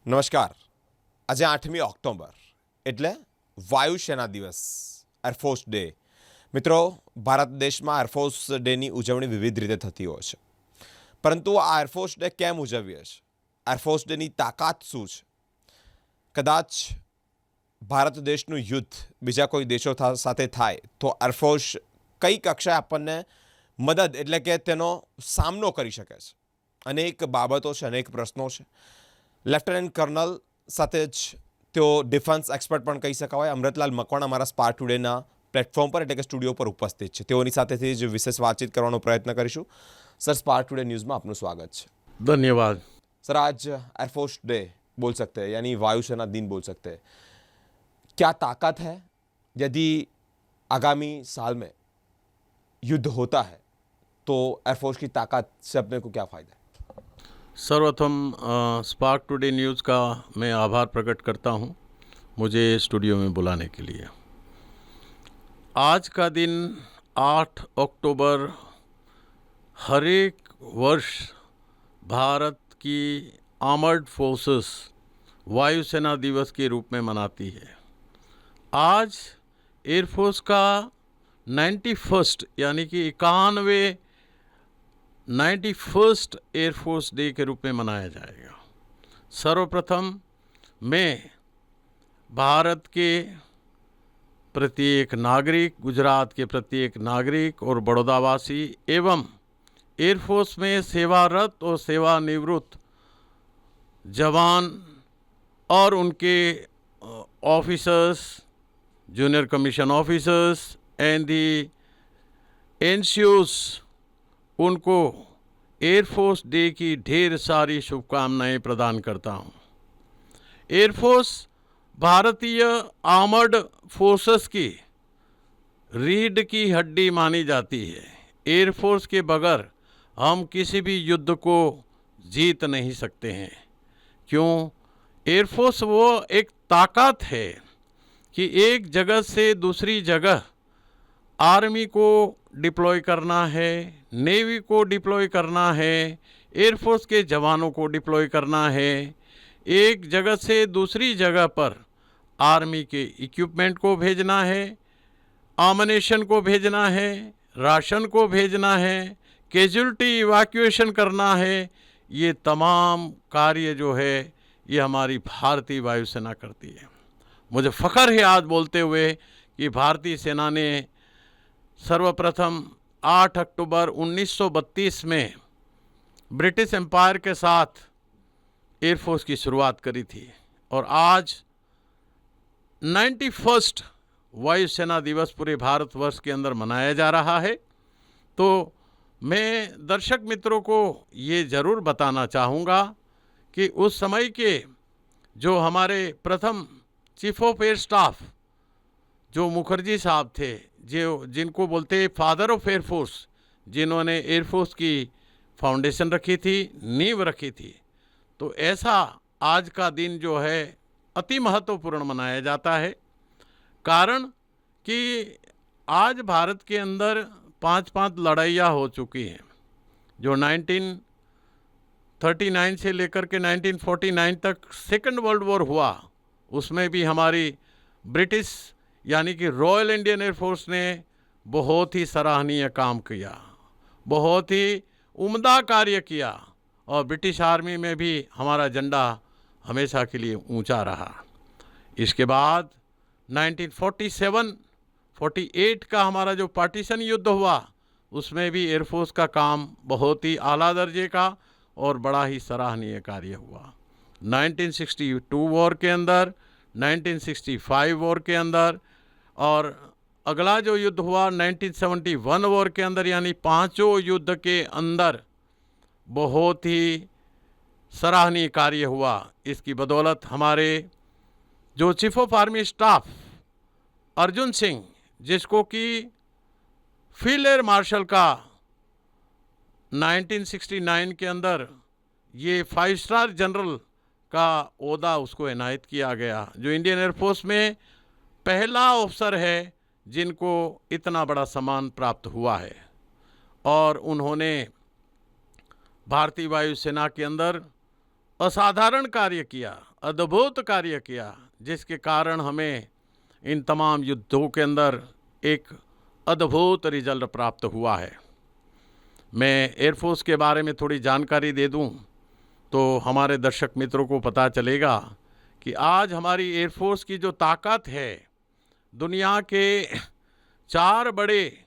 નમસ્કાર. આજે 8મી ઓક્ટોબર એટલે વાયુસેના દિવસ, એરફોર્સ ડે. મિત્રો, ભારત દેશમાં એરફોર્સ ડેની ઉજવણી વિવિધ રીતે થતી હોય છે, પરંતુ આ એરફોર્સ ડે કેમ ઉજવીએ છીએ? એરફોર્સ ડેની તાકાત શું છે? કદાચ ભારત દેશનું યુદ્ધ બીજા કોઈ દેશો સાથે થાય તો એરફોર્સ કઈ કક્ષાએ આપણને મદદ એટલે કે તેનો સામનો કરી શકે છે? અનેક બાબતો છે, અનેક પ્રશ્નો છે. લેફ્ટનન્ટ કર્નલ સાથે જ તેઓ ડિફેન્સ એક્સપર્ટ પણ કહી શકાય અમૃતલાલ મકવાણા અમારા સ્પાર્ક ટુડેના પ્લેટફોર્મ પર એટલે કે સ્ટુડિયો પર ઉપસ્થિત છે. તેઓની સાથેથી જ વિશેષ વાતચીત કરવાનો પ્રયત્ન કરીશું. સર, સ્પાર્ક ટુડે ન્યૂઝમાં આપનું સ્વાગત છે. धन्यवाद. सर, आज एयरफोर्स डे बोल सकते हैं, यानी वायुसेना दिन बोल सकते हैं. क्या ताकत है यदि आगामी साल में युद्ध होता है तो एयरफोर्स की ताकत से अपने को क्या फ़ायदा है? सर्वप्रथम स्पार्क टुडे न्यूज़ का मैं आभार प्रकट करता हूं मुझे स्टूडियो में बुलाने के लिए. आज का दिन 8 अक्टूबर हर एक वर्ष भारत की आर्मर्ड फोर्सेस वायुसेना दिवस के रूप में मनाती है. आज एयरफोर्स का 91 यानी कि 91 एयरफोर्स डे के रूप में मनाया जाएगा. सर्वप्रथम मैं भारत के प्रत्येक नागरिक, गुजरात के प्रत्येक नागरिक और बड़ौदावासी एवं एयरफोर्स में सेवारत और सेवानिवृत्त जवान और उनके officers, junior commission officers and the NCOs, उनको एयरफोर्स डे की ढेर सारी शुभकामनाएं प्रदान करता हूं. एयरफोर्स भारतीय आर्मर्ड फोर्सेस की रीढ़ की हड्डी मानी जाती है. एयरफोर्स के बगैर हम किसी भी युद्ध को जीत नहीं सकते हैं. क्यों? एयरफोर्स वो एक ताकत है कि एक जगह से दूसरी जगह आर्मी को डिप्लॉय करना है, नेवी को डिप्लॉय करना है, एयरफोर्स के जवानों को डिप्लॉय करना है. एक जगह से दूसरी जगह पर आर्मी के इक्विपमेंट को भेजना है, आमनेशन को भेजना है, राशन को भेजना है, कैजुअल्टी इवैक्यूएशन करना है. ये तमाम कार्य जो है ये हमारी भारतीय वायुसेना करती है. मुझे फ़ख्र है आज बोलते हुए कि भारतीय सेना ने सर्वप्रथम 8 अक्टूबर 1932 में ब्रिटिश एम्पायर के साथ एयरफोर्स की शुरुआत करी थी और आज 91 वायुसेना दिवस पूरे भारतवर्ष के अंदर मनाया जा रहा है. तो मैं दर्शक मित्रों को ये ज़रूर बताना चाहूँगा कि उस समय के जो हमारे प्रथम चीफ ऑफ एयर स्टाफ जो मुखर्जी साहब थे, जो जिनको बोलते फादर ऑफ एयरफोर्स, जिन्होंने एयरफोर्स की फाउंडेशन रखी थी, नींव रखी थी, तो ऐसा आज का दिन जो है अति महत्वपूर्ण मनाया जाता है. कारण कि आज भारत के अंदर 5 लड़ाइयाँ हो चुकी हैं. जो 1939 से लेकर के 1949 तक सेकंड वर्ल्ड वॉर हुआ, उसमें भी हमारी ब्रिटिश यानी कि रॉयल इंडियन एयरफोर्स ने बहुत ही सराहनीय काम किया, बहुत ही उम्दा कार्य किया और ब्रिटिश आर्मी में भी हमारा झंडा हमेशा के लिए ऊंचा रहा. इसके बाद 1947-48 का हमारा जो पार्टीशन युद्ध हुआ, उसमें भी एयरफोर्स का काम बहुत ही आला दर्जे का और बड़ा ही सराहनीय कार्य हुआ. 1962 वॉर के अंदर, 1965 वॉर के अंदर और अगला जो युद्ध हुआ 1971 वॉर के अंदर, यानी 5 युद्ध के अंदर बहुत ही सराहनीय कार्य हुआ. इसकी बदौलत हमारे जो chief of army staff Arjun Singh, जिसको कि फील्ड एयर मार्शल का 1969 के अंदर ये 5 स्टार जनरल का ओहदा उसको इनायत किया गया, जो इंडियन एयरफोर्स में पहला ऑफिसर है जिनको इतना बड़ा सम्मान प्राप्त हुआ है. और उन्होंने भारतीय वायुसेना के अंदर असाधारण कार्य किया, अद्भुत कार्य किया, जिसके कारण हमें इन तमाम युद्धों के अंदर एक अद्भुत रिजल्ट प्राप्त हुआ है। मैं एयरफोर्स के बारे में थोड़ी जानकारी दे दूं तो हमारे दर्शक मित्रों को पता चलेगा कि आज हमारी एयरफोर्स की जो ताकत है, दुनिया के 4 बड़े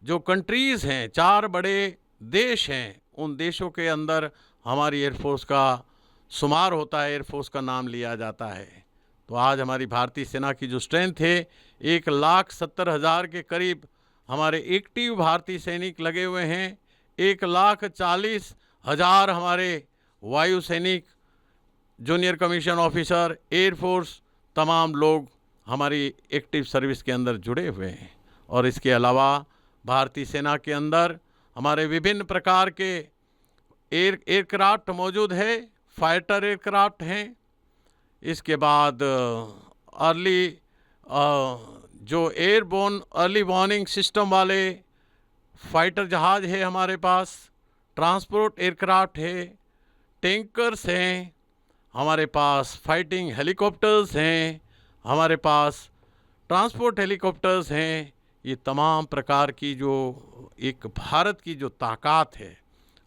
जो कंट्रीज़ हैं, 4 बड़े देश हैं, उन देशों के अंदर हमारी एयरफोर्स का शुमार होता है, एयरफोर्स का नाम लिया जाता है। तो आज हमारी भारतीय सेना की जो स्ट्रेंथ है, 1,70,000 के करीब हमारे एक्टिव भारतीय सैनिक लगे हुए हैं। 1,40,000 हमारे वायु सैनिक, जूनियर कमीशन ऑफिसर, एयरफोर्स, तमाम लोग हमारी एक्टिव सर्विस के अंदर जुड़े हुए हैं। और इसके अलावा भारतीय सेना के अंदर हमारे विभिन्न प्रकार के एयरक्राफ्ट मौजूद है, फाइटर एयरक्राफ्ट हैं। इसके बाद जो एयरबोर्न अर्ली वार्निंग सिस्टम वाले फाइटर जहाज़ है हमारे पास, ट्रांसपोर्ट एयरक्राफ्ट है, टैंकर्स हैं, हमारे पास फाइटिंग हेलीकॉप्टर्स हैं, हमारे पास ट्रांसपोर्ट हेलीकॉप्टर्स हैं। ये तमाम प्रकार की जो एक भारत की जो ताकत है,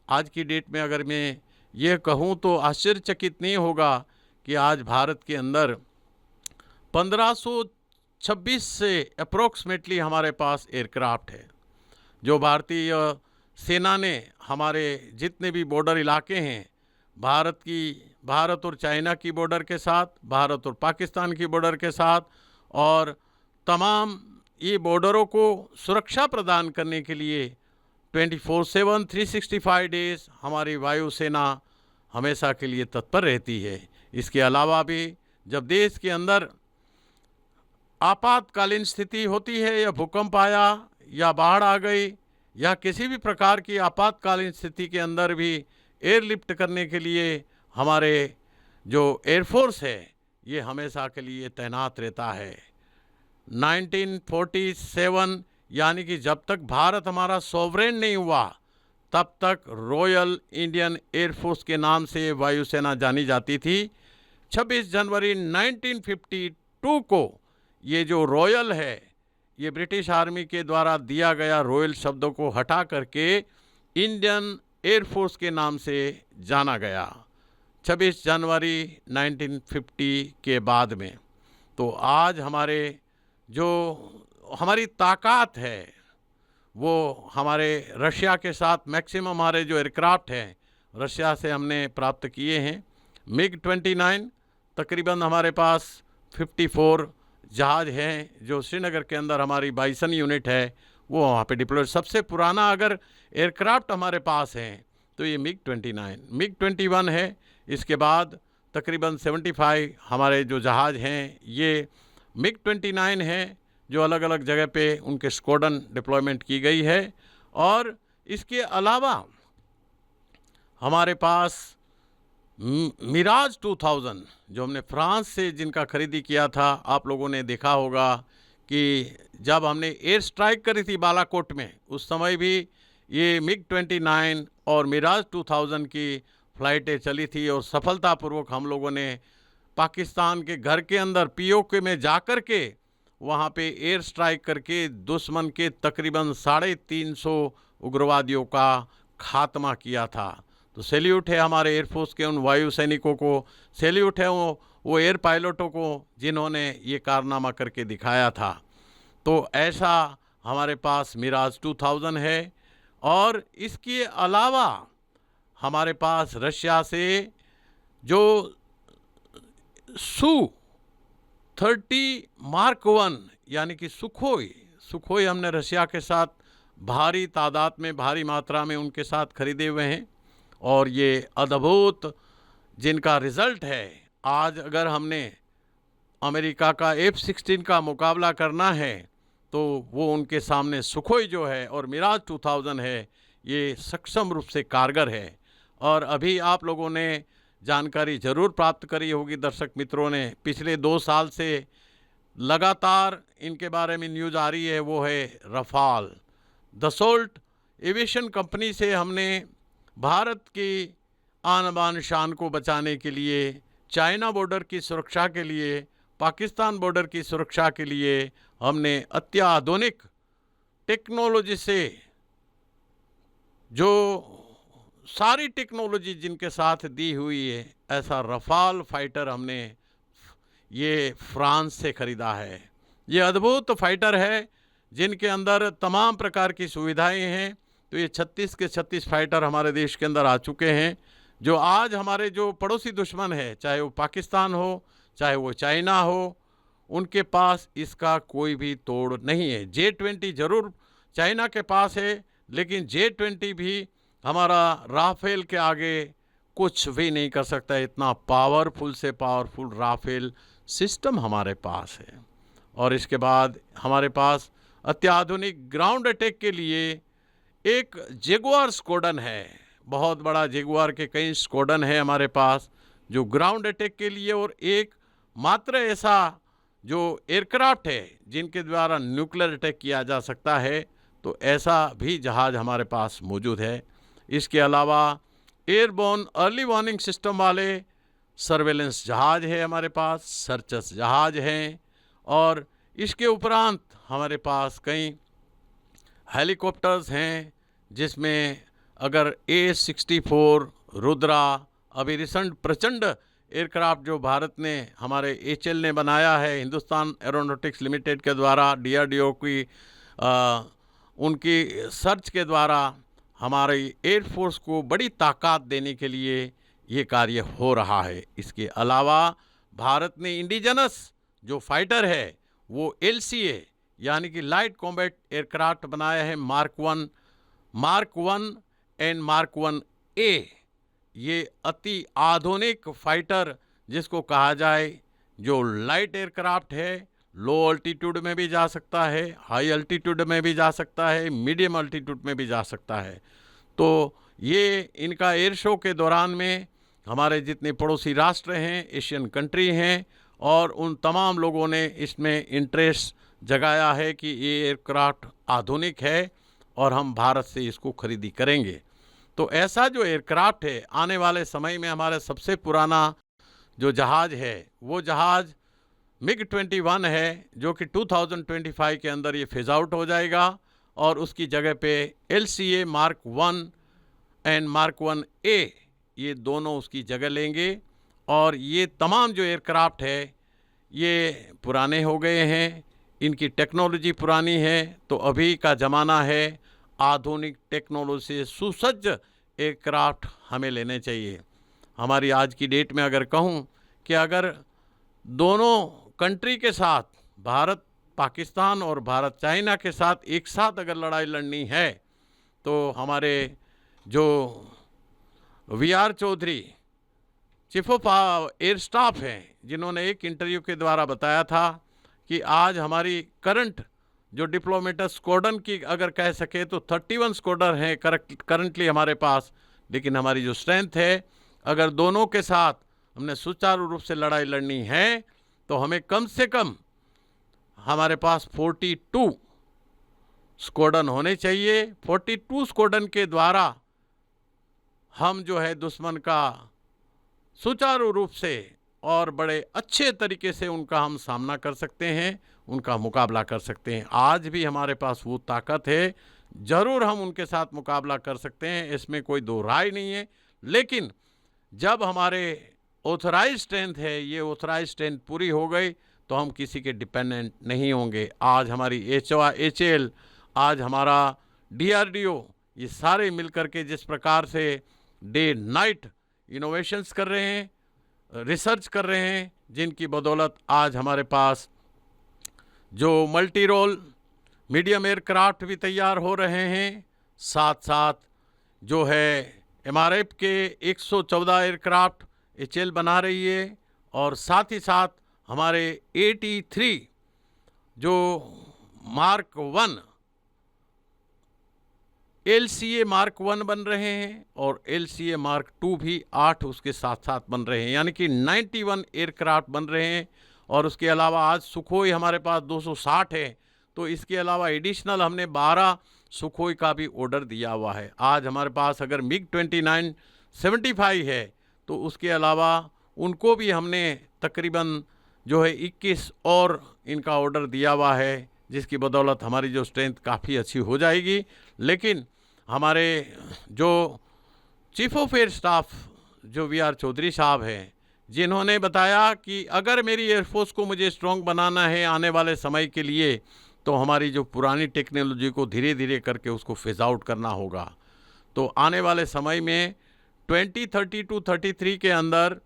आज की डेट में अगर मैं ये कहूँ तो आश्चर्यचकित नहीं होगा कि आज भारत के अंदर 1526 से अप्रोक्सीमेटली हमारे पास एयरक्राफ्ट है। जो भारतीय सेना ने हमारे जितने भी बॉर्डर इलाके हैं, भारत और चाइना की बॉर्डर के साथ, भारत और पाकिस्तान की बॉर्डर के साथ, और तमाम ये बॉर्डरों को सुरक्षा प्रदान करने के लिए 24/7 365 डेज हमारी वायुसेना हमेशा के लिए तत्पर रहती है। इसके अलावा भी जब देश के अंदर आपातकालीन स्थिति होती है, या भूकंप आया, या बाढ़ आ गई, या किसी भी प्रकार की आपातकालीन स्थिति के अंदर भी एयरलिफ्ट करने के लिए हमारे जो एयरफोर्स है ये हमेशा के लिए तैनात रहता है। 1947 यानी कि जब तक भारत हमारा सॉवरेन नहीं हुआ, तब तक रॉयल इंडियन एयरफोर्स के नाम से वायुसेना जानी जाती थी। 26 जनवरी 1952 को ये जो रॉयल है, ये ब्रिटिश आर्मी के द्वारा दिया गया रॉयल शब्दों को हटा करके इंडियन एयरफोर्स के नाम से जाना गया 26 जनवरी 1950 के बाद में। तो आज हमारी ताकत है वो हमारे रशिया के साथ मैक्सिमम हमारे जो एयरक्राफ्ट हैं रशिया से हमने प्राप्त किए हैं। MiG-29 तकरीबन हमारे पास 54 जहाज़ हैं, जो श्रीनगर के अंदर हमारी बाइसन यूनिट है वो वहाँ पे डिप्लॉय। सबसे पुराना अगर एयरक्राफ्ट हमारे पास हैं तो ये MiG-21 है। इसके बाद तकरीबन 75 हमारे जो जहाज़ हैं ये MiG-29 हैं, जो अलग अलग जगह पे उनके स्क्वाड्रन डिप्लॉयमेंट की गई है। और इसके अलावा हमारे पास मिराज 2000 जो हमने फ्रांस से जिनका खरीदी किया था, आप लोगों ने देखा होगा कि जब हमने एयर स्ट्राइक करी थी बालाकोट में, उस समय भी ये MiG-29 और मिराज 2000 की फ़्लाइटें चली थी और सफलतापूर्वक हम लोगों ने पाकिस्तान के घर के अंदर POK में जा कर के वहाँ पे एयर स्ट्राइक करके दुश्मन के तकरीबन 350 उग्रवादियों का खात्मा किया था। तो सैल्यूट है हमारे एयरफोर्स के उन वायु सैनिकों को, सैल्यूट है वो एयर पायलटों को जिन्होंने ये कारनामा करके दिखाया था। तो ऐसा हमारे पास मिराज 2000 है। और इसके अलावा हमारे पास रशिया से जो Su-30 Mark 1 यानी कि सुखोई हमने रशिया के साथ भारी तादाद में, भारी मात्रा में उनके साथ खरीदे हुए हैं। और ये अद्भुत जिनका रिज़ल्ट है, आज अगर हमने अमेरिका का F-16 का मुकाबला करना है तो वो उनके सामने सुखोई जो है और मिराज 2000 है, ये सक्षम रूप से कारगर है। और अभी आप लोगों ने जानकारी ज़रूर प्राप्त करी होगी, दर्शक मित्रों ने, पिछले 2 साल से लगातार इनके बारे में न्यूज़ आ रही है, वो है रफाल। दसोल्ट एविएशन कंपनी से हमने भारत की आन बान शान को बचाने के लिए, चाइना बॉर्डर की सुरक्षा के लिए, पाकिस्तान बॉर्डर की सुरक्षा के लिए हमने अत्याधुनिक टेक्नोलॉजी से, जो सारी टेक्नोलॉजी जिनके साथ दी हुई है, ऐसा रफाल फाइटर हमने ये फ्रांस से ख़रीदा है। ये अद्भुत फाइटर है जिनके अंदर तमाम प्रकार की सुविधाएं हैं। तो ये 36 के 36 फाइटर हमारे देश के अंदर आ चुके हैं, जो आज हमारे जो पड़ोसी दुश्मन है, चाहे वो पाकिस्तान हो, चाहे वो चाइना हो, उनके पास इसका कोई भी तोड़ नहीं है। J-20 ज़रूर चाइना के पास है, लेकिन J-20 भी हमारा राफेल के आगे कुछ भी नहीं कर सकता। इतना पावरफुल से पावरफुल राफेल सिस्टम हमारे पास है। और इसके बाद हमारे पास अत्याधुनिक ग्राउंड अटैक के लिए एक जगुआर स्क्वाड्रन है। बहुत बड़ा जगुआर के कई स्क्वाड्रन है हमारे पास जो ग्राउंड अटैक के लिए, और एक मात्र ऐसा जो एयरक्राफ्ट है जिनके द्वारा न्यूक्लियर अटैक किया जा सकता है, तो ऐसा भी जहाज़ हमारे पास मौजूद है। इसके अलावा एयरबोर्न अर्ली वार्निंग सिस्टम वाले सर्वेलेंस जहाज़ है हमारे पास, सर्चस जहाज़ हैं, और इसके उपरांत हमारे पास कई हेलीकॉप्टर्स हैं, जिसमें अगर A-64 रुद्रा, अभी रिसेंट प्रचंड एयरक्राफ्ट जो भारत ने, हमारे HAL ने बनाया है, हिंदुस्तान एरोनॉटिक्स लिमिटेड के द्वारा, DRDO की उनकी सर्च के द्वारा हमारी एयरफोर्स को बड़ी ताकत देने के लिए ये कार्य हो रहा है। इसके अलावा भारत ने इंडिजनस जो फाइटर है वो LCA यानी कि लाइट कॉम्बैट एयरक्राफ्ट बनाया है, मार्क 1 एंड मार्क 1A। ये अति आधुनिक फाइटर जिसको कहा जाए, जो लाइट एयरक्राफ्ट है, लो अल्टीट्यूड में भी जा सकता है, हाई अल्टीट्यूड में भी जा सकता है, मीडियम अल्टीट्यूड में भी जा सकता है। तो ये इनका एयर शो के दौरान में हमारे जितने पड़ोसी राष्ट्र हैं, एशियन कंट्री हैं, और उन तमाम लोगों ने इसमें इंटरेस्ट जगाया है कि ये एयरक्राफ्ट आधुनिक है और हम भारत से इसको खरीदी करेंगे। तो ऐसा जो एयरक्राफ्ट है, आने वाले समय में हमारा सबसे पुराना जो जहाज़ है वो जहाज़ MiG-21 है, जो कि 2025 के अंदर ये फेज आउट हो जाएगा, और उसकी जगह पे LCA mark 1 and mark 1A ये दोनों उसकी जगह लेंगे। और ये तमाम जो एयरक्राफ्ट है ये पुराने हो गए हैं, इनकी टेक्नोलॉजी पुरानी है। तो अभी का ज़माना है आधुनिक टेक्नोलॉजी से सुसज्ज एयरक्राफ्ट हमें लेने चाहिए। हमारी आज की डेट में अगर कहूँ कि अगर दोनों कंट्री के साथ, भारत पाकिस्तान और भारत चाइना के साथ एक साथ अगर लड़ाई लड़नी है, तो हमारे जो VR Chaudhari chief of air staff हैं, जिन्होंने एक इंटरव्यू के द्वारा बताया था कि आज हमारी करंट जो डिप्लोमेटर स्क्वाड्रन की अगर कह सके तो 31 स्क्वाड्रन है करंटली हमारे पास, लेकिन हमारी जो स्ट्रेंथ है, अगर दोनों के साथ हमने सुचारू रूप से लड़ाई लड़नी है तो हमें कम से कम हमारे पास 42 स्क्वाड्रन होने चाहिए। 42 स्क्वाड्रन के द्वारा हम जो है दुश्मन का सुचारू रूप से और बड़े अच्छे तरीके से उनका हम सामना कर सकते हैं, उनका मुकाबला कर सकते हैं। आज भी हमारे पास वो ताकत है, ज़रूर हम उनके साथ मुकाबला कर सकते हैं, इसमें कोई दो राय नहीं है। लेकिन जब हमारे ऑथराइज स्ट्रेंथ है, ये ऑथराइज स्ट्रेंथ पूरी हो गई तो हम किसी के डिपेंडेंट नहीं होंगे। आज हमारी HAL, आज हमारा DRDO, ये सारे मिलकर के जिस प्रकार से डे नाइट इनोवेशंस कर रहे हैं, रिसर्च कर रहे हैं, जिनकी बदौलत आज हमारे पास जो मल्टी रोल मीडियम एयरक्राफ्ट भी तैयार हो रहे हैं, साथ साथ जो है MRF के 114 एयरक्राफ्ट HAL बना रही है, और साथ ही साथ हमारे 83 जो मार्क 1 LCA मार्क 1 बन रहे हैं, और LCA मार्क 2 भी 8 उसके साथ साथ बन रहे हैं, यानी कि 91 एयरक्राफ्ट बन रहे हैं। और उसके अलावा आज सुखोई हमारे पास 260 है, तो इसके अलावा एडिशनल हमने 12 सुखोई का भी ऑर्डर दिया हुआ है। आज हमारे पास अगर MiG-29 75 है, तो उसके अलावा उनको भी हमने तकरीबन जो है 21 और इनका ऑर्डर दिया हुआ है, जिसकी बदौलत हमारी जो स्ट्रेंथ काफ़ी अच्छी हो जाएगी। लेकिन हमारे जो चीफ ऑफ एयर स्टाफ जो VR चौधरी साहब हैं, जिन्होंने बताया कि अगर मेरी एयरफोर्स को मुझे स्ट्रॉन्ग बनाना है आने वाले समय के लिए, तो हमारी जो पुरानी टेक्नोलॉजी को धीरे धीरे करके उसको फेज आउट करना होगा। तो आने वाले समय में 2032-33 के अंदर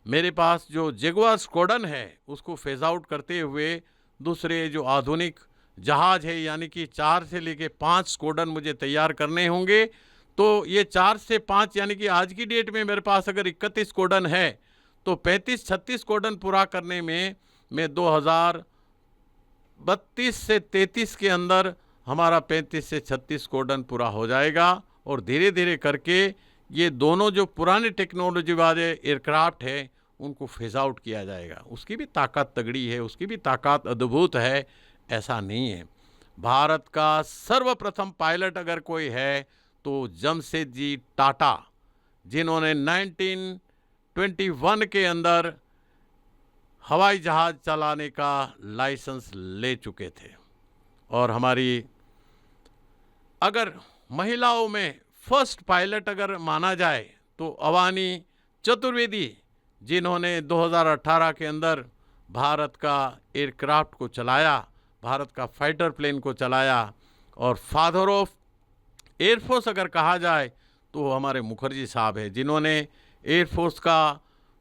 मेरे पास जो जगुआर स्क्वाड्रन है उसको फेज आउट करते हुए दूसरे जो आधुनिक जहाज है, यानी कि 4 से लेके 5 स्क्वाड्रन मुझे तैयार करने होंगे। तो ये 4 से 5 यानी कि आज की डेट में मेरे पास अगर 31 स्क्वाड्रन है, तो 35-36 स्क्वाड्रन पूरा करने में मैं 2032 से 33 के अंदर हमारा 35 से 36 स्क्वाड्रन पूरा हो जाएगा। और धीरे धीरे करके ये दोनों जो पुराने टेक्नोलॉजी वाले एयरक्राफ्ट है उनको फेज आउट किया जाएगा। उसकी भी ताकत तगड़ी है, उसकी भी ताकत अद्भुत है, ऐसा नहीं है। भारत का सर्वप्रथम पायलट अगर कोई है तो जमशेद जी टाटा, जिन्होंने 1921 के अंदर हवाई जहाज़ चलाने का लाइसेंस ले चुके थे। और हमारी अगर महिलाओं में फर्स्ट पायलट अगर माना जाए तो अवानी चतुर्वेदी, जिन्होंने 2018 के अंदर भारत का एयरक्राफ्ट को चलाया, भारत का फाइटर प्लेन को चलाया। और फादर ऑफ एयरफोर्स अगर कहा जाए तो हमारे मुखर्जी साहब है, जिन्होंने एयरफोर्स का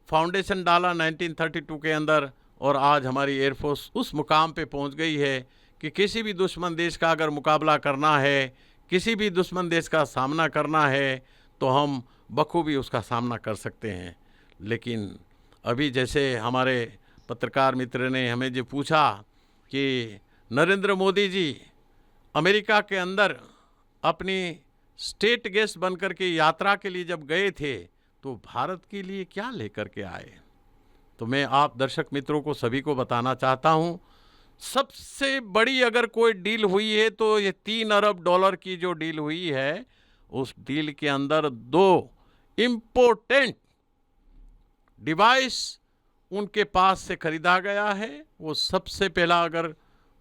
फाउंडेशन डाला 1932 के अंदर। और आज हमारी एयरफोर्स उस मुकाम पे पहुंच गई है कि किसी भी दुश्मन देश का अगर मुकाबला करना है, किसी भी दुश्मन देश का सामना करना है, तो हम बखूबी उसका सामना कर सकते हैं। लेकिन अभी जैसे हमारे पत्रकार मित्र ने हमें जो पूछा कि नरेंद्र मोदी जी अमेरिका के अंदर अपनी स्टेट गेस्ट बनकर के यात्रा के लिए जब गए थे, तो भारत के लिए क्या लेकर के आए। तो मैं आप दर्शक मित्रों को सभी को बताना चाहता हूँ, सबसे बड़ी अगर कोई डील हुई है तो ये $3 अरब की जो डील हुई है, उस डील के अंदर 2 इम्पोर्टेंट डिवाइस उनके पास से खरीदा गया है। वो सबसे पहला अगर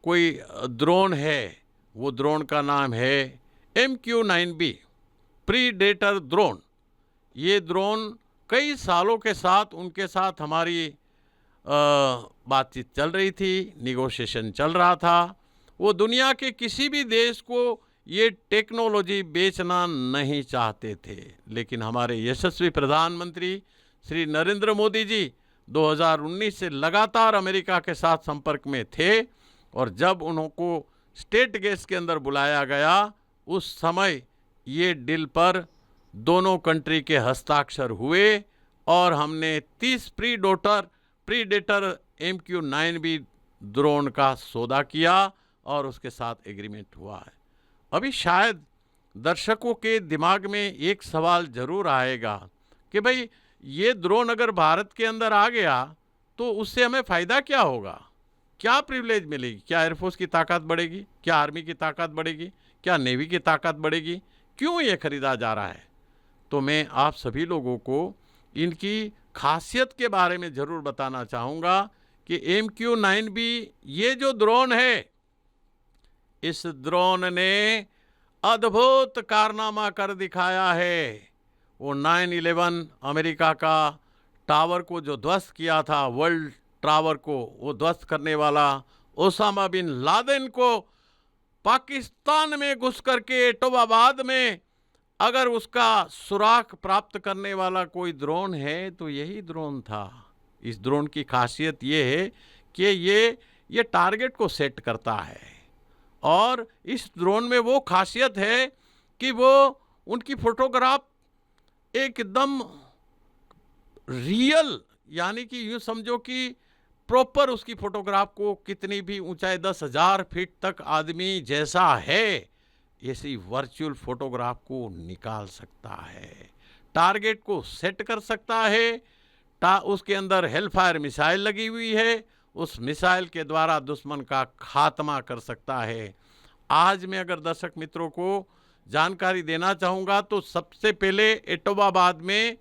कोई ड्रोन है, वो ड्रोन का नाम है MQ-9B प्रीडेटर ड्रोन। ये ड्रोन कई सालों के साथ उनके साथ हमारी बातचीत चल रही थी, निगोशिएशन चल रहा था। वो दुनिया के किसी भी देश को ये टेक्नोलॉजी बेचना नहीं चाहते थे, लेकिन हमारे यशस्वी प्रधानमंत्री श्री नरेंद्र मोदी जी 2019 से लगातार अमेरिका के साथ संपर्क में थे। और जब उनको स्टेट गेस्ट के अंदर बुलाया गया, उस समय ये डील पर दोनों कंट्री के हस्ताक्षर हुए और हमने 30 प्रीडेटर MQ-9B ड्रोन का सौदा किया और उसके साथ एग्रीमेंट हुआ है। अभी शायद दर्शकों के दिमाग में एक सवाल जरूर आएगा कि भाई ये ड्रोन अगर भारत के अंदर आ गया तो उससे हमें फ़ायदा क्या होगा, क्या प्रिविलेज मिलेगी, क्या एयरफोर्स की ताकत बढ़ेगी, क्या आर्मी की ताकत बढ़ेगी, क्या नेवी की ताकत बढ़ेगी, क्यों ये खरीदा जा रहा है। तो मैं आप सभी लोगों को इनकी खासियत के बारे में ज़रूर बताना चाहूँगा कि MQ-9B ये जो ड्रोन है, इस ड्रोन ने अद्भुत कारनामा कर दिखाया है। वो 9/11 अमेरिका का टावर को जो ध्वस्त किया था, वर्ल्ड टावर को वो ध्वस्त करने वाला ओसामा बिन लादेन को पाकिस्तान में घुस करके एटोबाबाद में अगर उसका सुराग प्राप्त करने वाला कोई ड्रोन है तो यही ड्रोन था। इस ड्रोन की खासियत ये है कि ये टारगेट को सेट करता है। और इस ड्रोन में वो खासियत है कि वो उनकी फोटोग्राफ एकदम रियल, यानी कि यूँ समझो कि प्रॉपर उसकी फोटोग्राफ को कितनी भी ऊंचाई 10,000 फीट तक आदमी जैसा है ऐसी वर्चुअल फोटोग्राफ को निकाल सकता है, टारगेट को सेट कर सकता है। उसके अंदर हेलफायर मिसाइल लगी हुई है, उस मिसाइल के द्वारा दुश्मन का खात्मा कर सकता है। आज मैं अगर दर्शक मित्रों को जानकारी देना चाहूँगा तो सबसे पहले एटोबाबाद में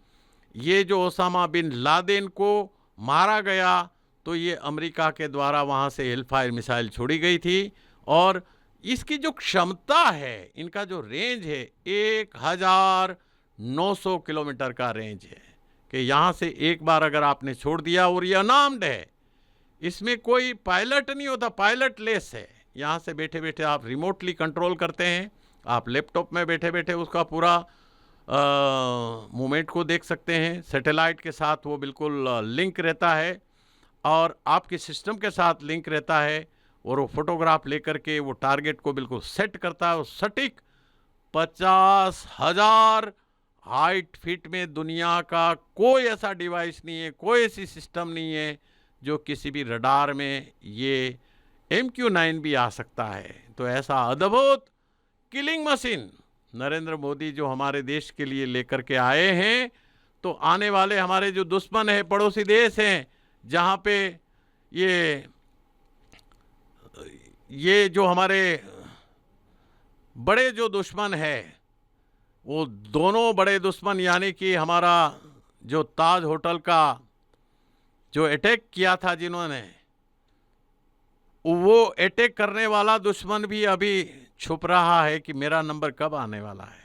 ये जो ओसामा बिन लादेन को मारा गया तो ये अमेरिका के द्वारा वहाँ से हेलफायर मिसाइल छोड़ी गई थी। और इसकी जो क्षमता है, इनका जो रेंज है 1900 किलोमीटर का रेंज है कि यहाँ से एक बार अगर आपने छोड़ दिया, और ये अनार्म्ड है, इसमें कोई पायलट नहीं होता, पायलट लेस है। यहाँ से बैठे बैठे आप रिमोटली कंट्रोल करते हैं, आप लैपटॉप में बैठे बैठे उसका पूरा मूवमेंट को देख सकते हैं। सैटेलाइट के साथ वो बिल्कुल लिंक रहता है और आपके सिस्टम के साथ लिंक रहता है, और वो फोटोग्राफ लेकर के वो टारगेट को बिल्कुल सेट करता है। और सटीक 50,000 हाइट फीट में दुनिया का कोई ऐसा डिवाइस नहीं है, कोई ऐसी सिस्टम नहीं है जो किसी भी रडार में ये MQ-9 भी आ सकता है। तो ऐसा अद्भुत किलिंग मशीन नरेंद्र मोदी जो हमारे देश के लिए लेकर के आए हैं, तो आने वाले हमारे जो दुश्मन है, पड़ोसी देश हैं, जहाँ पे ये जो हमारे बड़े जो दुश्मन है, वो दोनों बड़े दुश्मन यानी कि हमारा जो ताज होटल का जो अटैक किया था जिन्होंने, वो अटैक करने वाला दुश्मन भी अभी छुप रहा है कि मेरा नंबर कब आने वाला है।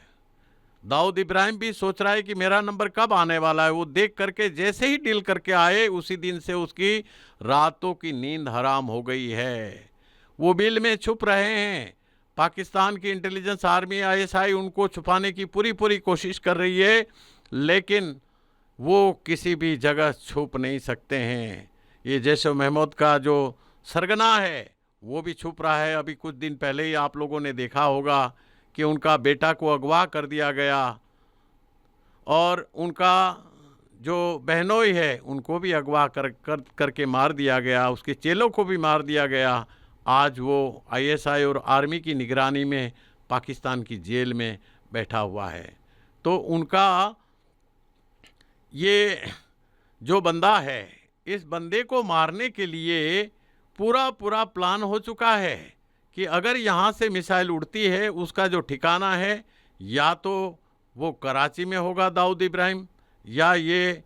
दाऊद इब्राहिम भी सोच रहा है कि मेरा नंबर कब आने वाला है। वो देख करके जैसे ही डील करके आए, उसी दिन से उसकी रातों की नींद हराम हो गई है। वो बिल में छुप रहे हैं। पाकिस्तान की इंटेलिजेंस आर्मी ISI उनको छुपाने की पूरी कोशिश कर रही है, लेकिन वो किसी भी जगह छुप नहीं सकते हैं। ये जैश-ए-मोहम्मद का जो सरगना है वो भी छुप रहा है। अभी कुछ दिन पहले ही आप लोगों ने देखा होगा कि उनका बेटा को अगवा कर दिया गया, और उनका जो बहनोई है उनको भी अगवा करके मार दिया गया, उसके चेलों को भी मार दिया गया। आज वो ISI और आर्मी की निगरानी में पाकिस्तान की जेल में बैठा हुआ है। तो उनका ये जो बंदा है, इस बंदे को मारने के लिए पूरा प्लान हो चुका है कि अगर यहाँ से मिसाइल उड़ती है, उसका जो ठिकाना है या तो वो कराची में होगा दाऊद इब्राहिम, या ये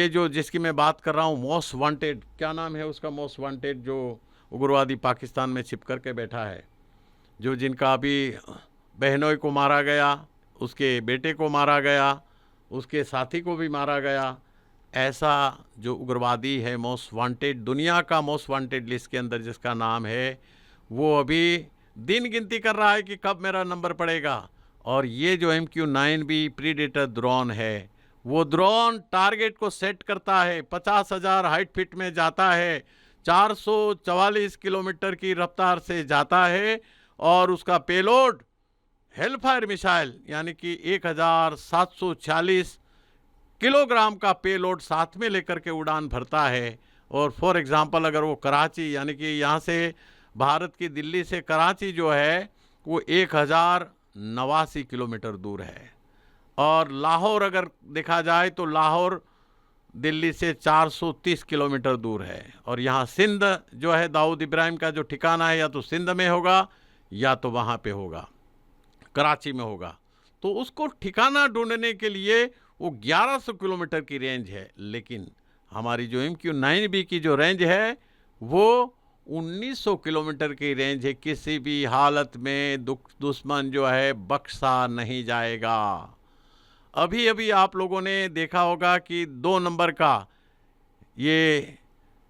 जो जिसकी मैं बात कर रहा हूँ मोस्ट वांटेड, क्या नाम है उसका, मोस्ट वांटेड जो उग्रवादी पाकिस्तान में छिप कर के बैठा है, जो जिनका अभी बहनोई को मारा गया, उसके बेटे को मारा गया, उसके साथी को भी मारा गया। ऐसा जो उग्रवादी है मोस्ट वांटेड, दुनिया का मोस्ट वांटेड लिस्ट के अंदर जिसका नाम है, वो अभी दिन गिनती कर रहा है कि कब मेरा नंबर पड़ेगा। और ये जो MQ-9 भी प्रीडेटर ड्रोन है, वो ड्रोन टारगेट को सेट करता है, 50,000 हाइट फीट में जाता है, 444 किलोमीटर की रफ्तार से जाता है, और उसका पेलोड हेलफायर मिसाइल यानी कि 1746 किलोग्राम का पेलोड साथ में लेकर के उड़ान भरता है। और फॉर एग्जांपल अगर वो कराची यानी कि यहाँ से भारत की दिल्ली से कराची जो है वो 1089 किलोमीटर दूर है, और लाहौर अगर देखा जाए तो लाहौर दिल्ली से 430 किलोमीटर दूर है। और यहाँ सिंध जो है दाऊद इब्राहिम का जो ठिकाना है, या तो सिंध में होगा या तो वहाँ पे होगा, कराची में होगा। तो उसको ठिकाना ढूंढने के लिए वो 1100 किलोमीटर की रेंज है, लेकिन हमारी जो MQ-9B की जो रेंज है वो 1900 किलोमीटर की रेंज है। किसी भी हालत में दुश्मन जो है बख्शा नहीं जाएगा। अभी आप लोगों ने देखा होगा कि 2 नंबर का ये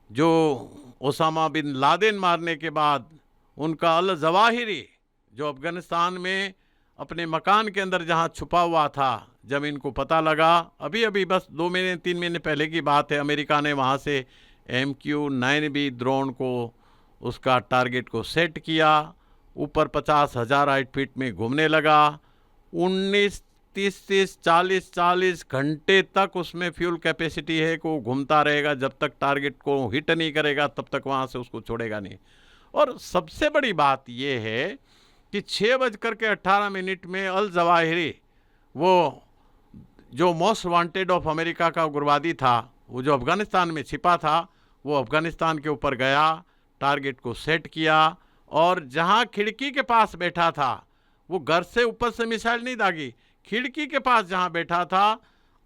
जो ओसामा बिन लादेन मारने के बाद उनका अल जवाहिरी जो अफ़गानिस्तान में अपने मकान के अंदर जहां छुपा हुआ था, जब इनको पता लगा, अभी बस 2 महीने 3 महीने पहले की बात है, अमेरिका ने वहां से MQ-9B ड्रोन को उसका टारगेट को सेट किया, ऊपर 50,000 हाइट फीट में घूमने लगा, 40 घंटे तक उसमें फ्यूल कैपेसिटी है कि वो घूमता रहेगा, जब तक टारगेट को हिट नहीं करेगा तब तक वहाँ से उसको छोड़ेगा नहीं। और सबसे बड़ी बात ये है कि 6:18 में अल जवाहिरी, वो जो मोस्ट वांटेड ऑफ अमेरिका का उग्रवादी था, वो जो अफ़गानिस्तान में छिपा था, वो अफ़गानिस्तान के ऊपर गया, टारगेट को सेट किया, और जहाँ खिड़की के पास बैठा था वो घर से ऊपर से मिसाइल नहीं दागी, खिड़की के पास जहाँ बैठा था,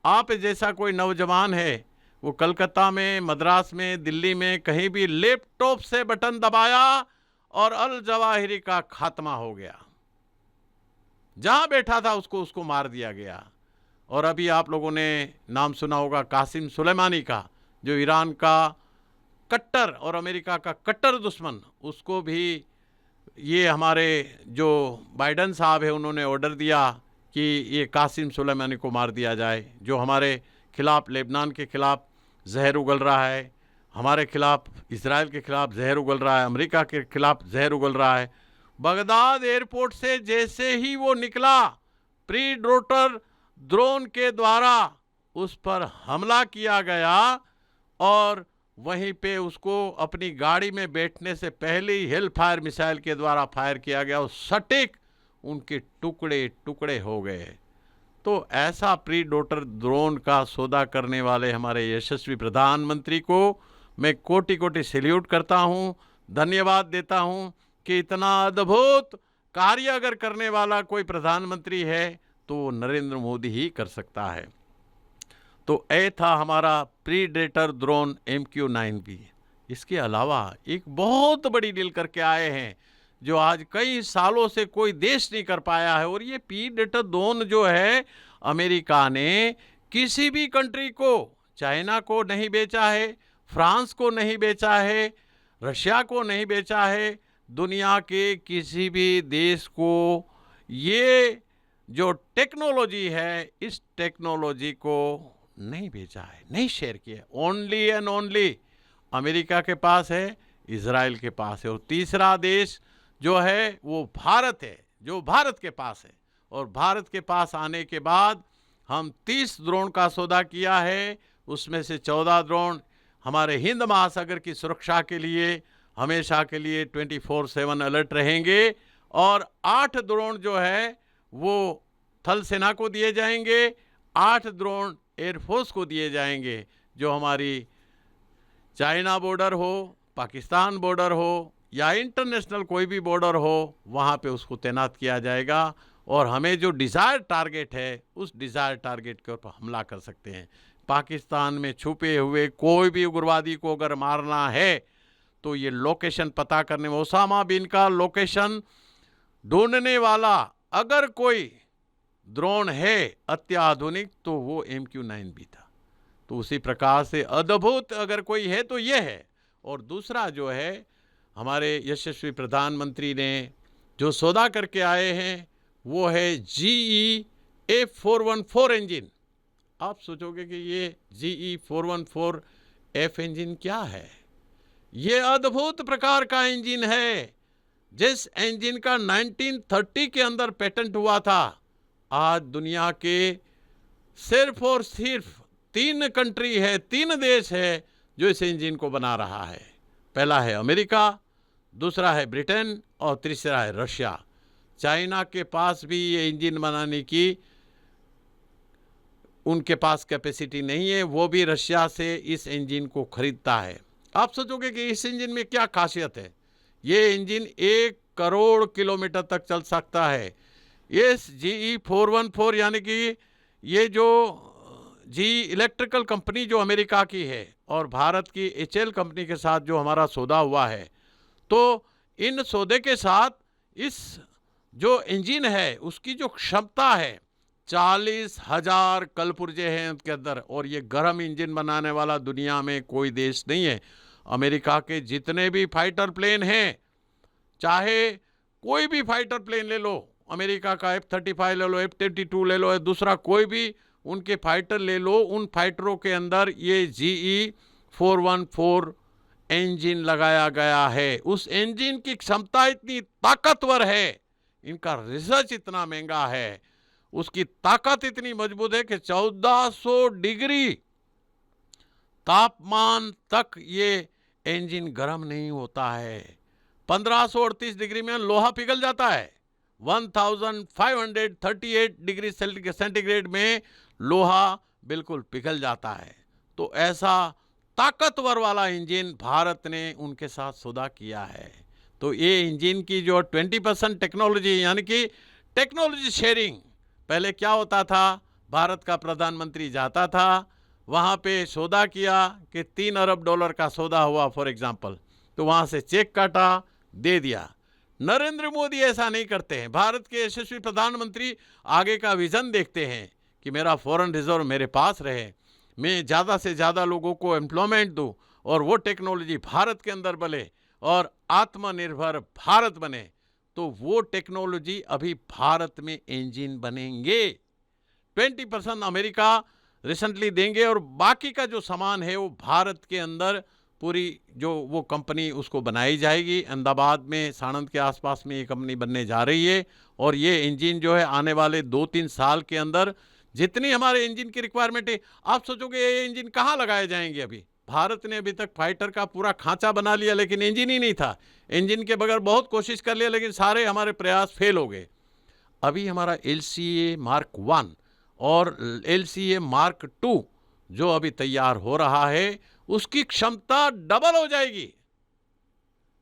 आप जैसा कोई नौजवान है, वो कलकत्ता में, मद्रास में, दिल्ली में कहीं भी लैपटॉप से बटन दबाया और अल जवाहिरी का खात्मा हो गया। जहाँ बैठा था उसको मार दिया गया। और अभी आप लोगों ने नाम सुना होगा कासिम सुलेमानी का, जो ईरान का कट्टर और अमेरिका का कट्टर दुश्मन, उसको भी ये हमारे जो बाइडन साहब है उन्होंने ऑर्डर दिया कि ये कासिम सुलेमानी को मार दिया जाए, जो हमारे खिलाफ, लेबनान के खिलाफ जहर उगल रहा है, हमारे खिलाफ, इसराइल के खिलाफ जहर उगल रहा है, अमेरिका के खिलाफ जहर उगल रहा है। बगदाद एयरपोर्ट से जैसे ही वो निकला, प्रीडेटर ड्रोन के द्वारा उस पर हमला किया गया और वहीं पे उसको अपनी गाड़ी में बैठने से पहले ही हेल फायर मिसाइल के द्वारा फायर किया गया और सटीक उनके टुकड़े टुकड़े हो गए। तो ऐसा प्रीडेटर ड्रोन का सौदा करने वाले हमारे यशस्वी प्रधानमंत्री को मैं कोटि कोटि सैल्यूट करता हूं, धन्यवाद देता हूं कि इतना अद्भुत कार्य अगर करने वाला कोई प्रधानमंत्री है तो वो नरेंद्र मोदी ही कर सकता है। तो ये था हमारा प्रीडेटर ड्रोन MQ-9B। इसके अलावा एक बहुत बड़ी डील करके आए हैं जो आज कई सालों से कोई देश नहीं कर पाया है। और ये प्रीडेटर ड्रोन जो है, अमेरिका ने किसी भी कंट्री को, चाइना को नहीं बेचा है, फ्रांस को नहीं बेचा है, रशिया को नहीं बेचा है, दुनिया के किसी भी देश को ये जो टेक्नोलॉजी है, इस टेक्नोलॉजी को नहीं बेचा है, नहीं शेयर किया। ओनली एंड ओनली अमेरिका के पास है, इजराइल के पास है, और तीसरा देश जो है वो भारत है, जो भारत के पास है। और भारत के पास आने के बाद हम 30 ड्रोन का सौदा किया है, उसमें से 14 ड्रोन हमारे हिंद महासागर की सुरक्षा के लिए हमेशा के लिए 24/7 अलर्ट रहेंगे, और 8 ड्रोन जो है वो थल सेना को दिए जाएंगे, 8 ड्रोन एयरफोर्स को दिए जाएंगे, जो हमारी चाइना बॉर्डर हो, पाकिस्तान बॉर्डर हो या इंटरनेशनल कोई भी बॉर्डर हो, वहाँ पे उसको तैनात किया जाएगा। और हमें जो डिज़ायर टारगेट है, उस डिज़ायर टारगेट के ऊपर हमला कर सकते हैं। पाकिस्तान में छुपे हुए कोई भी उग्रवादी को अगर मारना है तो ये लोकेशन पता करने में, ओसामा बिन का लोकेशन ढूंढने वाला अगर कोई ड्रोन है अत्याधुनिक तो वो MQ-9B था। तो उसी प्रकार से अद्भुत अगर कोई है तो ये है। और दूसरा जो है, हमारे यशस्वी प्रधानमंत्री ने जो सौदा करके आए हैं वो है GE F414 इंजन। आप सोचोगे कि ये GE 414F इंजन क्या है? ये अद्भुत प्रकार का इंजन है, जिस इंजन का 1930 के अंदर पेटेंट हुआ था। आज दुनिया के सिर्फ और सिर्फ 3 कंट्री है, 3 देश है जो इस इंजन को बना रहा है। पहला है अमेरिका, दूसरा है ब्रिटेन और तीसरा है रशिया। चाइना के पास भी ये इंजन बनाने की उनके पास कैपेसिटी नहीं है, वो भी रशिया से इस इंजन को खरीदता है। आप सोचोगे कि इस इंजन में क्या खासियत है? ये इंजन 1 करोड़ किलोमीटर तक चल सकता है। इस GE 414 यानी कि ये जो GE इलेक्ट्रिकल कंपनी जो अमेरिका की है और भारत की HL कंपनी के साथ जो हमारा सौदा हुआ है, तो इन सौदे के साथ इस जो इंजन है उसकी जो क्षमता है 40,000 कलपुर्जे हैं उसके अंदर। और ये गर्म इंजन बनाने वाला दुनिया में कोई देश नहीं है। अमेरिका के जितने भी फाइटर प्लेन हैं, चाहे कोई भी फाइटर प्लेन ले लो, अमेरिका का F-35 ले लो, F-22 ले लो, दूसरा कोई भी उनके फाइटर ले लो, उन फाइटरों के अंदर ये GE 414 इंजन लगाया गया है। उस इंजन की क्षमता इतनी ताकतवर है, इनका रिसर्च इतना महंगा है, उसकी ताकत इतनी मजबूत है कि 1400 डिग्री तापमान तक ये इंजन गर्म नहीं होता है। 1538 डिग्री में लोहा पिघल जाता है, 1538 डिग्री सेंटीग्रेड में लोहा बिल्कुल पिघल जाता है। तो ऐसा ताकतवर वाला इंजन भारत ने उनके साथ सौदा किया है। तो ये इंजन की जो 20% टेक्नोलॉजी यानी कि टेक्नोलॉजी शेयरिंग, पहले क्या होता था, भारत का प्रधानमंत्री जाता था, वहाँ पे सौदा किया कि $3 अरब का सौदा हुआ फॉर एग्जांपल, तो वहाँ से चेक काटा, दे दिया। नरेंद्र मोदी ऐसा नहीं करते हैं। भारत के यशस्वी प्रधानमंत्री आगे का विजन देखते हैं कि मेरा फॉरेन रिजर्व मेरे पास रहे, मैं ज़्यादा से ज़्यादा लोगों को एम्प्लॉयमेंट दूँ और वो टेक्नोलॉजी भारत के अंदर बने और आत्मनिर्भर भारत बने। तो वो टेक्नोलॉजी अभी भारत में इंजन बनेंगे। 20% अमेरिका रिसेंटली देंगे और बाकी का जो सामान है वो भारत के अंदर पूरी जो वो कंपनी उसको बनाई जाएगी। अहमदाबाद में, साणंद के आसपास में ये कंपनी बनने जा रही है और ये इंजन जो है आने वाले 2-3 साल के अंदर जितनी हमारे इंजन की रिक्वायरमेंट है, आप सोचोगे ये इंजन कहाँ लगाए जाएंगे। अभी भारत ने अभी तक फाइटर का पूरा खांचा बना लिया लेकिन इंजन ही नहीं था। इंजन के बगैर बहुत कोशिश कर लिया लेकिन सारे हमारे प्रयास फेल हो गए। अभी हमारा LCA Mark 1 और LCA Mark 2 जो अभी तैयार हो रहा है उसकी क्षमता डबल हो जाएगी।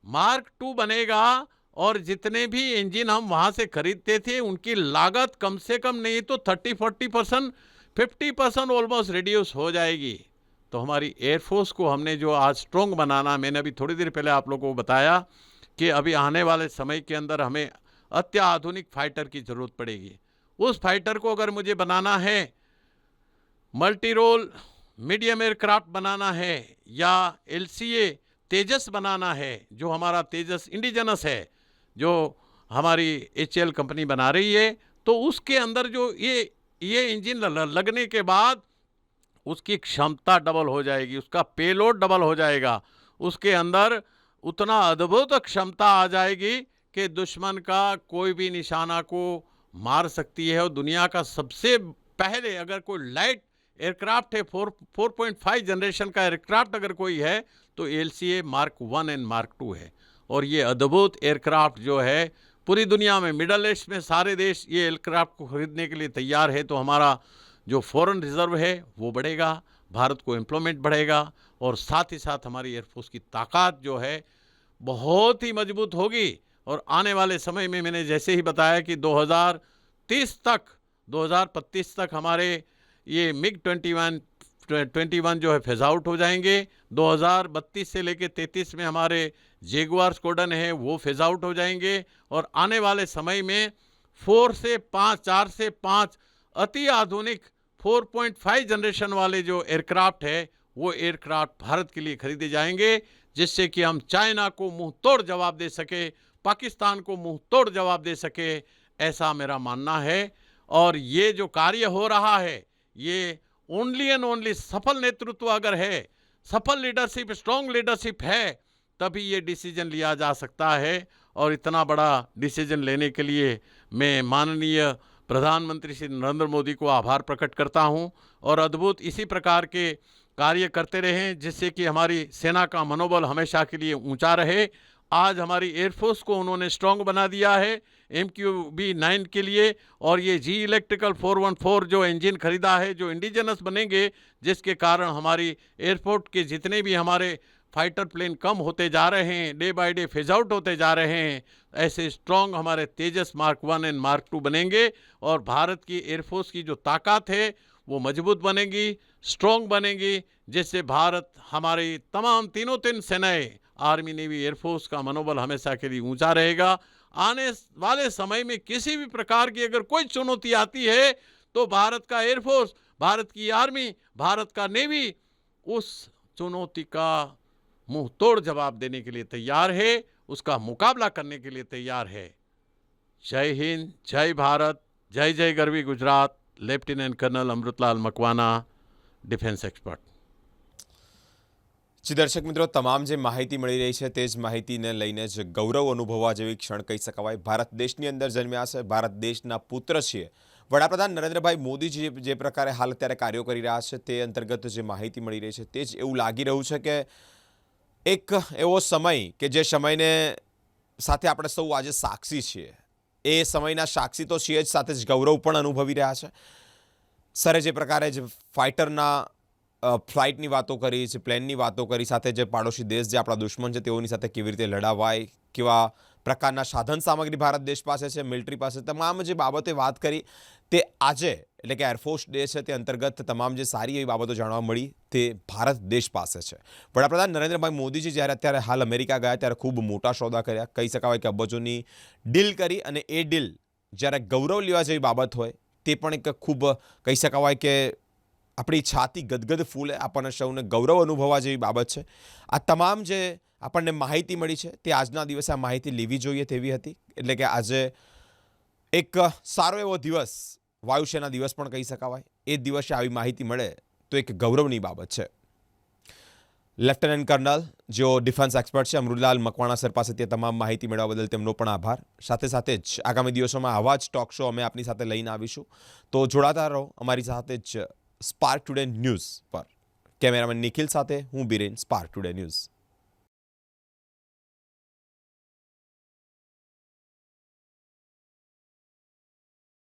मार्क 2 बनेगा और जितने भी इंजन हम वहाँ से खरीदते थे उनकी लागत कम से कम नहीं तो 30-40%, 50% ऑलमोस्ट रिड्यूस हो जाएगी। तो हमारी एयरफोर्स को हमने जो आज स्ट्रॉन्ग बनाना, मैंने अभी थोड़ी देर पहले आप लोगों को बताया कि अभी आने वाले समय के अंदर हमें अत्याधुनिक फाइटर की ज़रूरत पड़ेगी। उस फाइटर को अगर मुझे बनाना है, मल्टी रोल मीडियम एयरक्राफ्ट बनाना है या LCA तेजस बनाना है, जो हमारा तेजस इंडिजनस है जो हमारी HAL कंपनी बना रही है, तो उसके अंदर जो ये इंजन लगने के बाद उसकी क्षमता डबल हो जाएगी, उसका पेलोड डबल हो जाएगा, उसके अंदर उतना अद्भुत क्षमता आ जाएगी कि दुश्मन का कोई भी निशाना को मार सकती है। और दुनिया का सबसे पहले अगर कोई लाइट एयरक्राफ्ट है, 4.5 जनरेशन का एयरक्राफ्ट अगर कोई है तो LCA Mark 1 एंड Mark 2 है। और ये अद्भुत एयरक्राफ्ट जो है पूरी दुनिया में, मिडल ईस्ट में सारे देश ये एयरक्राफ्ट को खरीदने के लिए तैयार है। तो हमारा जो फॉरेन रिजर्व है वो बढ़ेगा, भारत को एम्प्लॉयमेंट बढ़ेगा और साथ ही साथ हमारी एयरफोर्स की ताकत जो है बहुत ही मजबूत होगी। और आने वाले समय में मैंने जैसे ही बताया कि 2030 तक, 2035 तक हमारे ये MiG-21 जो है फेज आउट हो जाएंगे। 2032 से लेकर 33 में हमारे जेगुआर स्क्वाड्रन है वो फेज आउट हो जाएंगे और आने वाले समय में 4 से 5 अति आधुनिक 4.5 जनरेशन वाले जो एयरक्राफ्ट है वो एयरक्राफ्ट भारत के लिए खरीदे जाएंगे, जिससे कि हम चाइना को मुंह तोड़ जवाब दे सके, पाकिस्तान को मुंह तोड़ जवाब दे सके, ऐसा मेरा मानना है। और ये जो कार्य हो रहा है ये ओनली एंड ओनली सफल नेतृत्व अगर है, सफल लीडरशिप, स्ट्रॉन्ग लीडरशिप है, तभी ये डिसीजन लिया जा सकता है। और इतना बड़ा डिसीजन लेने के लिए मैं माननीय प्रधानमंत्री श्री नरेंद्र मोदी को आभार प्रकट करता हूं और अद्भुत इसी प्रकार के कार्य करते रहें जिससे कि हमारी सेना का मनोबल हमेशा के लिए ऊंचा रहे। आज हमारी एयरफोर्स को उन्होंने स्ट्रॉन्ग बना दिया है MQB-9 के लिए और ये जी इलेक्ट्रिकल 414 जो इंजन खरीदा है जो इंडिजिनस बनेंगे, जिसके कारण हमारी एयरफोर्स के जितने भी हमारे फाइटर प्लेन कम होते जा रहे हैं, day by day phase out होते जा रहे हैं, ऐसे स्ट्रॉन्ग हमारे तेजस Mark 1 एंड Mark 2 बनेंगे और भारत की एयरफोर्स की जो ताकत है वो मजबूत बनेगी, स्ट्रॉन्ग बनेगी, जिससे भारत हमारी तमाम तीन सेनाएं, आर्मी, नेवी, एयरफोर्स का मनोबल हमेशा के लिए ऊंचा रहेगा। आने वाले समय में किसी भी प्रकार की अगर कोई चुनौती आती है तो भारत का एयरफोर्स, भारत की आर्मी, भारत का नेवी उस चुनौती का मुंह तोड़ जवाब देने के लिए तैयार है, उसका मुकाबला करने के लिए तैयार है। जय हिंद, जय भारत, जय जय गरवी Gujarat. Lieutenant colonel Amritlal Makwana, defence expert. જી દર્શક મિત્રો, તમામ જે માહિતી મળી રહી છે તે જ માહિતીને લઈને જ ગૌરવ અનુભવવા જેવી ક્ષણ કહી શકાય। ભારત દેશની અંદર જન્મ્યા છે, ભારત દેશના પુત્ર છીએ। વડાપ્રધાન નરેન્દ્રભાઈ મોદીજી જે પ્રકારે હાલ અત્યારે કાર્યો કરી રહ્યા છે તે અંતર્ગત જે માહિતી મળી રહી છે તે જ એવું લાગી રહ્યું છે કે એક એવો સમય કે જે સમયને સાથે આપણે સૌ આજે સાક્ષી છીએ, એ સમયના સાક્ષી તો છીએ જ, સાથે જ ગૌરવ પણ અનુભવી રહ્યા છે। સરે જે પ્રકારે જ ફાઇટરના ફ્લાઇટની વાતો કરી છે, પ્લેનની વાતો કરી, સાથે જે પાડોશી દેશ જે આપણા દુશ્મન છે તેઓની સાથે કેવી રીતે લડાવાય, કેવા પ્રકારના સાધન સામગ્રી ભારત દેશ પાસે છે, મિલિટરી પાસે, તમામ જે બાબતે વાત કરી તે આજે એટલે કે એરફોર્સ ડે છે તે અંતર્ગત તમામ જે સારી એવી બાબતો જાણવા મળી તે ભારત દેશ પાસે છે. વડાપ્રધાન નરેન્દ્રભાઈ મોદીજી જ્યારે અત્યારે હાલ અમેરિકા ગયા ત્યારે ખૂબ મોટા સોદા કર્યા, કહી શકાય કે અબજોની ડીલ કરી, અને એ ડીલ જ્યારે ગૌરવ લેવા જેવી બાબત હોય તે પણ એક ખૂબ કહી શકાય કે આપણી છાતી ગદગદ ફૂલે, આપણને સૌને ગૌરવ અનુભવવા જેવી બાબત છે. આ તમામ જે આપણને માહિતી મળી છે તે આજના દિવસે આ માહિતી લેવી જોઈએ તેવી હતી. એટલે કે આજે એક સારો એવો દિવસ, વાયુસેના દિવસ પણ કહી શકાય. એ દિવસે આવી માહિતી મળે તો એક ગૌરવની બાબત છે. લેફ્ટનન્ટ કર્નલ જેઓ ડિફેન્સ એક્સપર્ટ છે, અમૃતલાલ મકવાણા સર પાસેથી તમામ માહિતી મેળવવા બદલ તેમનો પણ આભાર. સાથે સાથે જ આગામી દિવસોમાં આવા જ ટોક શો અમે આપની સાથે લઈને આવીશું. તો જોડાતા રહો અમારી સાથે જ સ્પાર્ક ટુડે ન્યૂઝ પર. કેમેરામેન નિખિલ સાથે હું બિરેન, સ્પાર્ક ટુડે ન્યૂઝ.